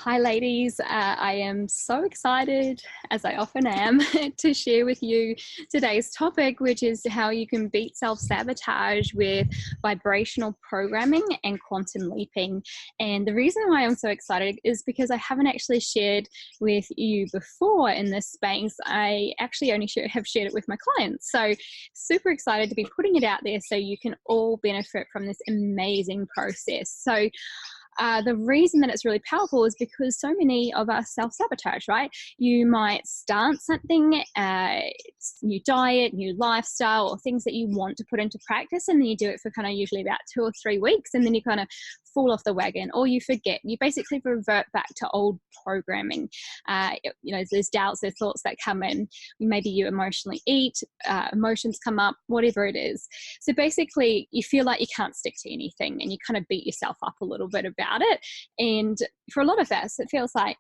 Hi ladies, I am so excited, as I often am, to share with you today's topic, which is how you can beat self-sabotage with vibrational programming and quantum leaping. And the reason why I'm so excited is because I haven't actually shared with you before in this space. I actually only have shared it with my clients. So super excited to be putting it out there so you can all benefit from this amazing process. So the reason that it's really powerful is because so many of us self-sabotage, right? You might start something, new diet, new lifestyle, or things that you want to put into practice, and then you do it for kind of usually about 2 or 3 weeks, and then you kind of fall off the wagon, or you forget. You basically revert back to old programming. There's doubts, there's thoughts that come in. Maybe you emotionally eat, emotions come up, whatever it is. So basically, you feel like you can't stick to anything, and you kind of beat yourself up a little bit about it. And for a lot of us, it feels like,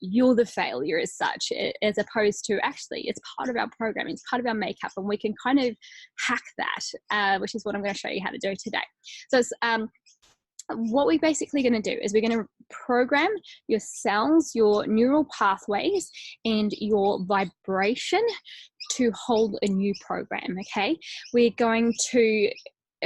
you're the failure as such, as opposed to actually it's part of our programming, it's part of our makeup, and we can kind of hack that, which is what I'm going to show you how to do today. So it's, what we're basically going to do is we're going to program your cells, your neural pathways, and your vibration to hold a new program, okay? We're going to,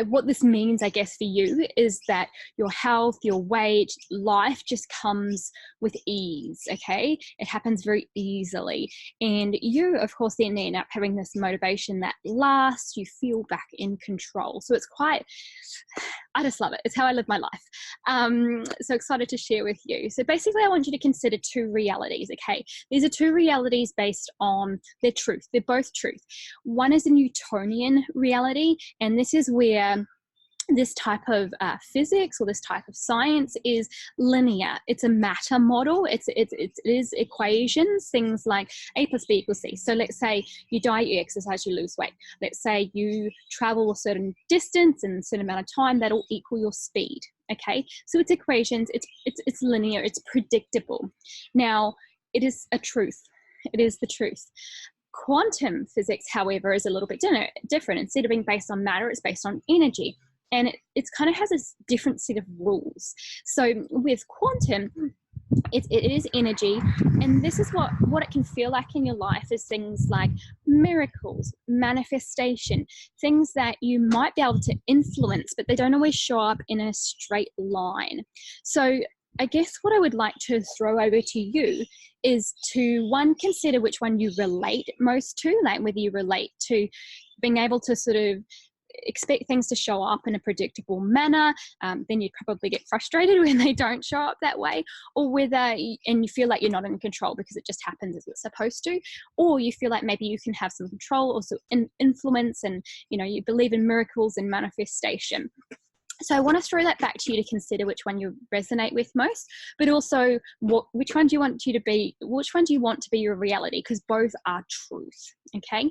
what this means, I guess, for you is that your health, your weight, life just comes with ease, okay? It happens very easily. And you, of course, then end up having this motivation that lasts, you feel back in control. So it's quite, I just love it. It's how I live my life. So excited to share with you. So basically, I want you to consider 2 realities, okay? These are 2 realities based on their truth. They're both truth. One is a Newtonian reality, and this is where this type of physics or this type of science is linear. It's a matter model. It is equations, things like A plus B equals C. So let's say you diet, you exercise, you lose weight. Let's say you travel a certain distance in a certain amount of time, that'll equal your speed. Okay, so it's equations, it's linear, it's predictable. Now, it is a truth. It is the truth. Quantum physics, however, is a little bit different. Instead of being based on matter, it's based on energy. And it kind of has a different set of rules. So with quantum, it is energy, and this is what it can feel like in your life is things like miracles, manifestation, things that you might be able to influence, but they don't always show up in a straight line. So I guess what I would like to throw over to you is to, one, consider which one you relate most to, like whether you relate to being able to sort of expect things to show up in a predictable manner, then you'd probably get frustrated when they don't show up that way, or whether, and you feel like you're not in control because it just happens as it's supposed to, or you feel like maybe you can have some control, also influence, and you believe in miracles and manifestation. So I want to throw that back to you to consider which one you resonate with most, but also which one do you want to be your reality, because both are truth, okay?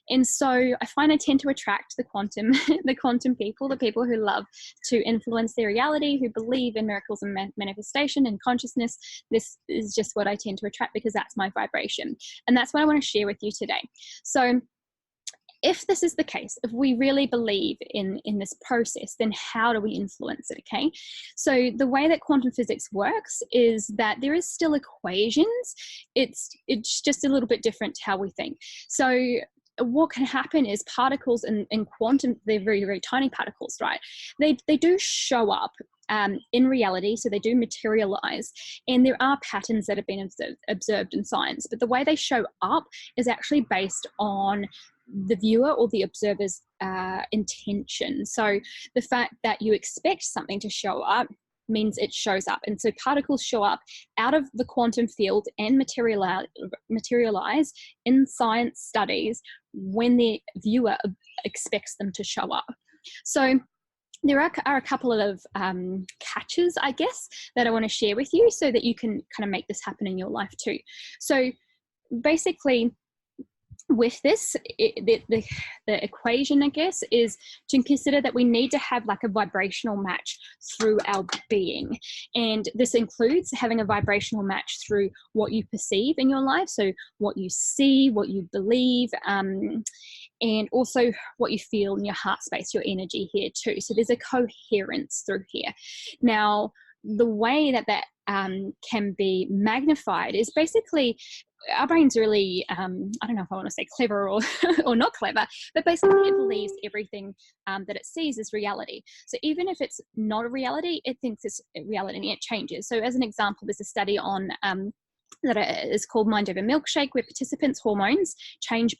And so I find I tend to attract the quantum people, the people who love to influence their reality, who believe in miracles and manifestation and consciousness. This is just what I tend to attract because that's my vibration. And that's what I want to share with you today. So if this is the case, if we really believe in this process, then how do we influence it, okay? So the way that quantum physics works is that there is still equations. It's just a little bit different to how we think. So what can happen is particles in quantum, they're very, very tiny particles, right? They do show up in reality, so they do materialize, and there are patterns that have been observed in science, but the way they show up is actually based on the viewer or the observer's intention. So the fact that you expect something to show up means it shows up. And so particles show up out of the quantum field and materialize in science studies when the viewer expects them to show up. So there are a couple of catches, I guess, that I want to share with you so that you can kind of make this happen in your life too. So basically, with this, the equation, I guess, is to consider that we need to have like a vibrational match through our being. And this includes having a vibrational match through what you perceive in your life. So what you see, what you believe, and also what you feel in your heart space, your energy here too. So there's a coherence through here. Now, the way that can be magnified is basically our brain's really, I don't know if I want to say clever or, or not clever, but basically it believes everything that it sees is reality. So even if it's not a reality, it thinks it's a reality and it changes. So as an example, there's a study on that is called Mind Over Milkshake, where participants' hormones change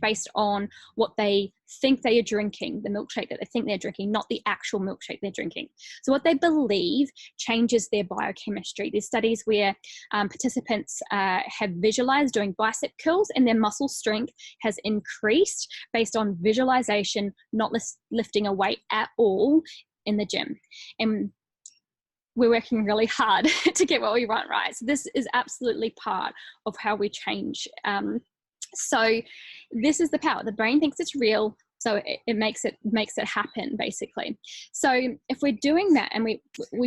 based on what they think they are drinking, the milkshake that they think they're drinking, not the actual milkshake they're drinking. So what they believe changes their biochemistry. There's studies where participants have visualized doing bicep curls, and their muscle strength has increased based on visualization, not lifting a weight at all in the gym. And we're working really hard to get what we want, right? So this is absolutely part of how we change. So this is the power. The brain thinks it's real, so it makes it happen, basically. So if we're doing that and we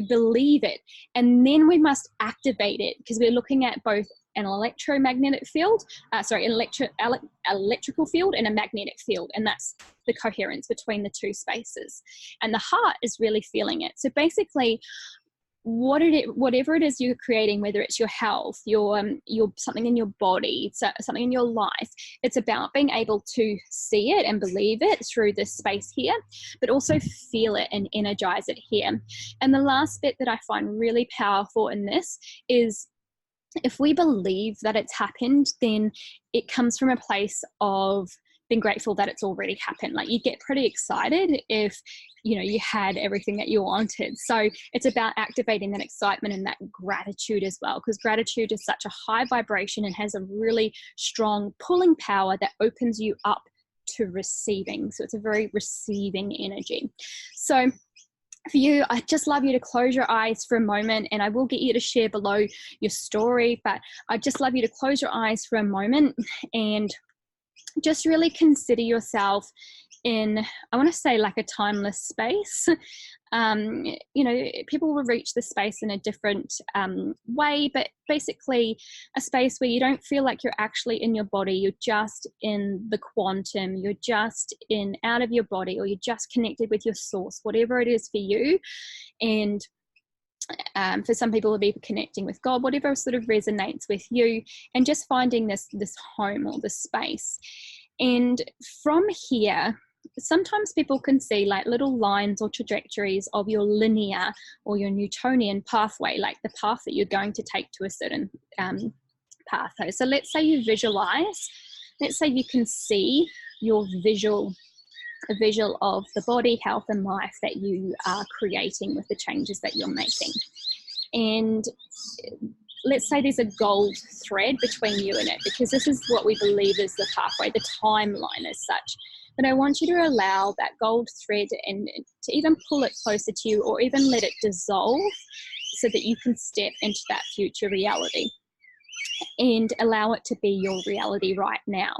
believe it, and then we must activate it, because we're looking at both an electromagnetic field, electrical field and a magnetic field, and that's the coherence between the two spaces. And the heart is really feeling it. So basically, whatever it is you're creating, whether it's your health, your something in your body, something in your life, it's about being able to see it and believe it through this space here, but also feel it and energize it here. And the last bit that I find really powerful in this is, if we believe that it's happened, then it comes from a place of being grateful that it's already happened. Like, you get pretty excited if you had everything that you wanted. So it's about activating that excitement and that gratitude as well, because gratitude is such a high vibration and has a really strong pulling power that opens you up to receiving. So it's a very receiving energy. So for you, I just love you to close your eyes for a moment, and I will get you to share below your story, but I just love you to close your eyes for a moment and just really consider yourself in, I want to say, like a timeless space. People will reach the space in a different way, but basically a space where you don't feel like you're actually in your body, you're just in the quantum, you're just out of your body, or you're just connected with your source, whatever it is for you. And for some people, it'll be connecting with God, whatever sort of resonates with you, and just finding this home or this space. And from here, sometimes people can see like little lines or trajectories of your linear or your Newtonian pathway, like the path that you're going to take to a certain pathway. So let's say you visualize, let's say you can see your a visual of the body, health and life that you are creating with the changes that you're making. And let's say there's a gold thread between you and it, because this is what we believe is the pathway, the timeline as such. But I want you to allow that gold thread and to even pull it closer to you, or even let it dissolve, so that you can step into that future reality and allow it to be your reality right now.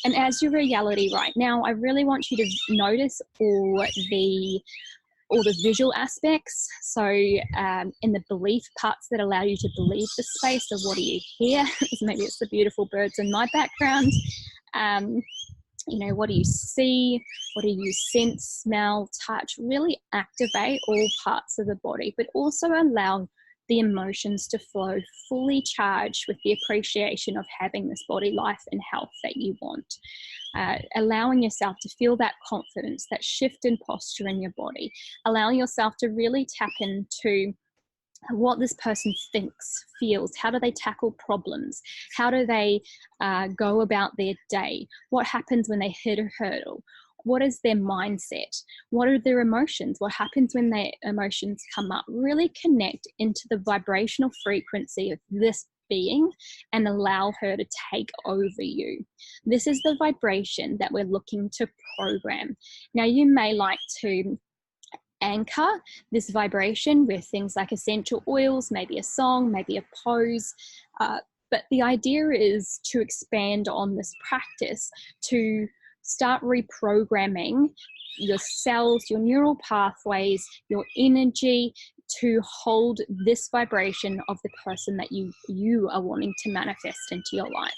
And as your reality right now, I really want you to notice all the visual aspects. So in the belief parts that allow you to believe the space. So what do you hear? Maybe it's the beautiful birds in my background. What do you see? What do you sense, smell, touch? Really activate all parts of the body, but also allow the emotions to flow fully charged with the appreciation of having this body, life and health that you want. Allowing yourself to feel that confidence, that shift in posture in your body. Allowing yourself to really tap into what this person thinks, feels. How do they tackle problems? How do they go about their day? What happens when they hit a hurdle? What is their mindset? What are their emotions? What happens when their emotions come up? Really connect into the vibrational frequency of this being and allow her to take over you. This is the vibration that we're looking to program. Now, you may like to anchor this vibration with things like essential oils, maybe a song, maybe a pose. But the idea is to expand on this practice, to start reprogramming your cells, your neural pathways, your energy, to hold this vibration of the person that you are wanting to manifest into your life.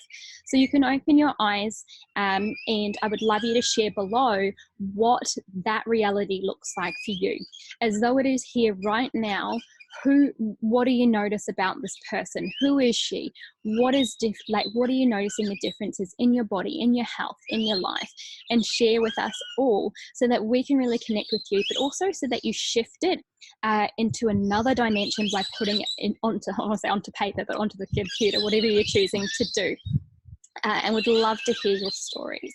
So you can open your eyes, and I would love you to share below what that reality looks like for you, as though it is here right now. What do you notice about this person? Who is she? What are you noticing the differences in your body, in your health, in your life? And share with us all so that we can really connect with you, but also so that you shift it into another dimension by putting it onto paper, but onto the computer, whatever you're choosing to do. And would love to hear your stories.